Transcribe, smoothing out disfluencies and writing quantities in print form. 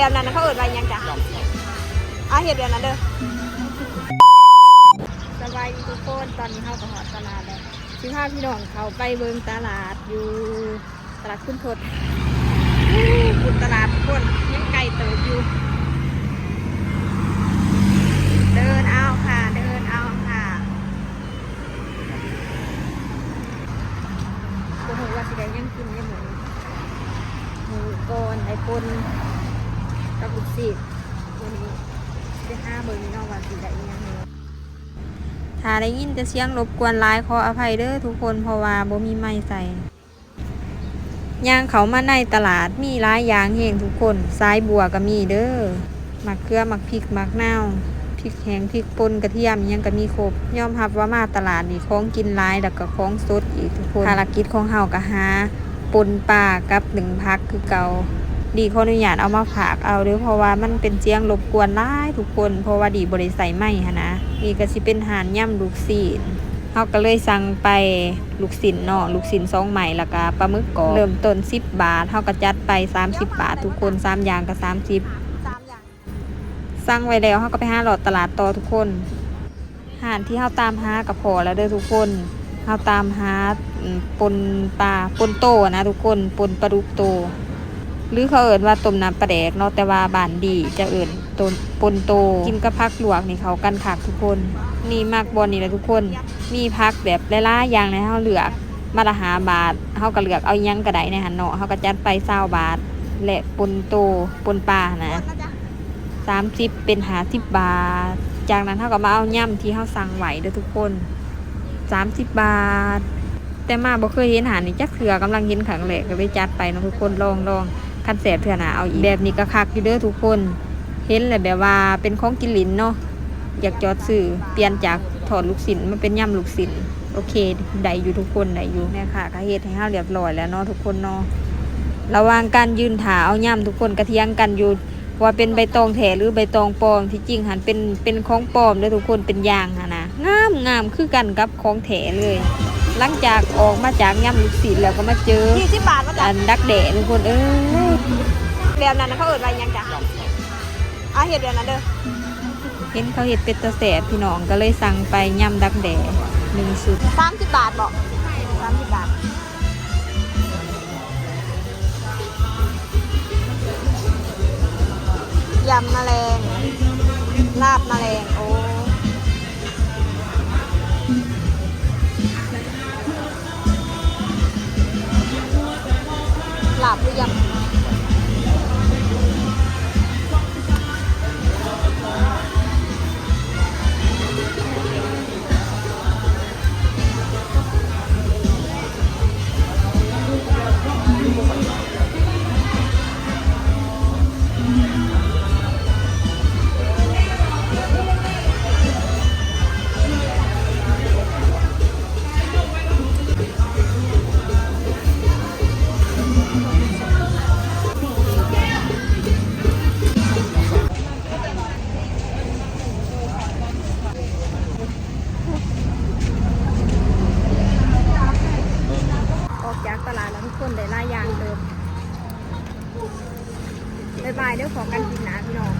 แบบนั้นเขาเอิ้นว่ายังจ้ะเห็ดแบบนั้นเด้อสบายดีทุกคนตอนนี้เข้ากับหอดตลาดแล้วพี่น้องเขาไปเบิ่งตลาดอยู่ตลาดคุณทศคุณตลาดทุกคนยังไกลเติบอยู่เดินเอาค่ะเดินเอาค่ะโอ้โหว่าสิได้ยังกินยังเหมือนหมูก้อนไอปนกับลูกศิษย์วันนี้ไปห้าเบอร์นี้นอกว่าสิได้ยังเลยถ้าได้ยินจะเสียงรบกวนหลายขออภัยเด้อทุกคนเพราะว่าบ่มีไม้ใส่ย่างเขามาในตลาดมีหลายอย่างแห้งทุกคนสายบัวก็มีเด้อหมักเกลือหมักพริกหมักนาวพริกแห้งพริกป่นกระเทียมยังก็มีครบยอมรับว่ามาตลาดนี่ของกินหลายแล้วก็ของสดอีกทุกคนภารกิจของเฮาก็หาปนปลากับหนึ่งพักคือเก่าดีขออนุญาตเอามาฝากเอาเด้อเพราะว่ามันเป็นเสียงรบกวนหลายทุกคนเพราะว่าดีบ่ได้ใส่ไม้หั่นนะนี่ก็สิเป็นอาหารย่ำลูกศิษย์เฮาก็เลยสั่งไปลูกศิษย์เนาะลูกศิษย์2ไม้แล้วก็ปลาหมึกกรอบเริ่มต้น10 บาทเฮาก็จัดไป30 บาททุกคน3อย่างก็30สั่งไว้แล้วเฮาก็ไปหาหลอดตลาดต่อทุกคนอาหารที่เฮาตามหาก็พอแล้วเด้อทุกคนเฮาตามหาปนปลาปนโตนะทุกคนปนปลาดุกโตหรือเขาเอิ้นว่าต้มน้ำปลาแดกเนาะแต่ว่าบ้านดีจะเอิ้นต้นปนโตกินกับผักลวกนี่เขากันคักทุกคนนี่มากบอลนี่แหละทุกคนมีผักแบบหลายๆอย่างให้เฮาเลือกมาละ5 บาทเฮาก็เลือกเอายังก็ได้ในหันเนาะเฮาก็จัดไป20 บาทและปนโตปนปลานะ30เป็น50 บาทจากนั้นเฮาก็มาเอาย่ำที่เฮาสั่งไว้เด้อทุกคน30 บาทแต่มาบ่เคยเห็นอาหารนี่จักเทื่อกำลังเห็นครั้งแรกก็เลยจัดไปเนาะทุกคนลองคันแสบเทื่อหน้าเอาอีกแบบนี้ก็คักอยู่เด้อทุกคนเห็นแล้วแบบว่าเป็นของกินลิ้นเนาะอยากจอดซื้อเปลี่ยนจากถอดลูกศิษย์มาเป็นย่ำลูกศิษย์โอเคได้อยู่ทุกคนได้อยู่แม่ค่ะก็เฮ็ดให้เฮาเรียบร้อยแล้วเนาะทุกคนเนาะระหว่างการยืนถาเอาย่ำทุกคนก็เถียงกันอยู่ว่าเป็นใบตองแท้หรือใบตองปลอมที่จริงหันเป็นของปลอมเด้อทุกคนเป็นยางหั่นนะงามคือกันกับของแท้เลยหลังจากออกมาจากย่ำลูกศิษย์แล้วก็มาเจอ20 บาทมาจากดักแด่ทุกคนแบบนั้นเขาเอิ้นว่ายังจ้ะเห็ดแบบนั้นเด้อเห็นเขาเห็ดเป็ดตะแสบพี่น้องก็เลยสั่งไปย่ำดักแด่1 ชุด30 บาทบอก30 บาทยำแมลงลาบแมลงโอ้ลาบหรือยำจากตลาดแล้วทุกคนได้หลายอย่างเติมบ๊ายบายเดี๋ยวขอกันกินนะพี่น้อง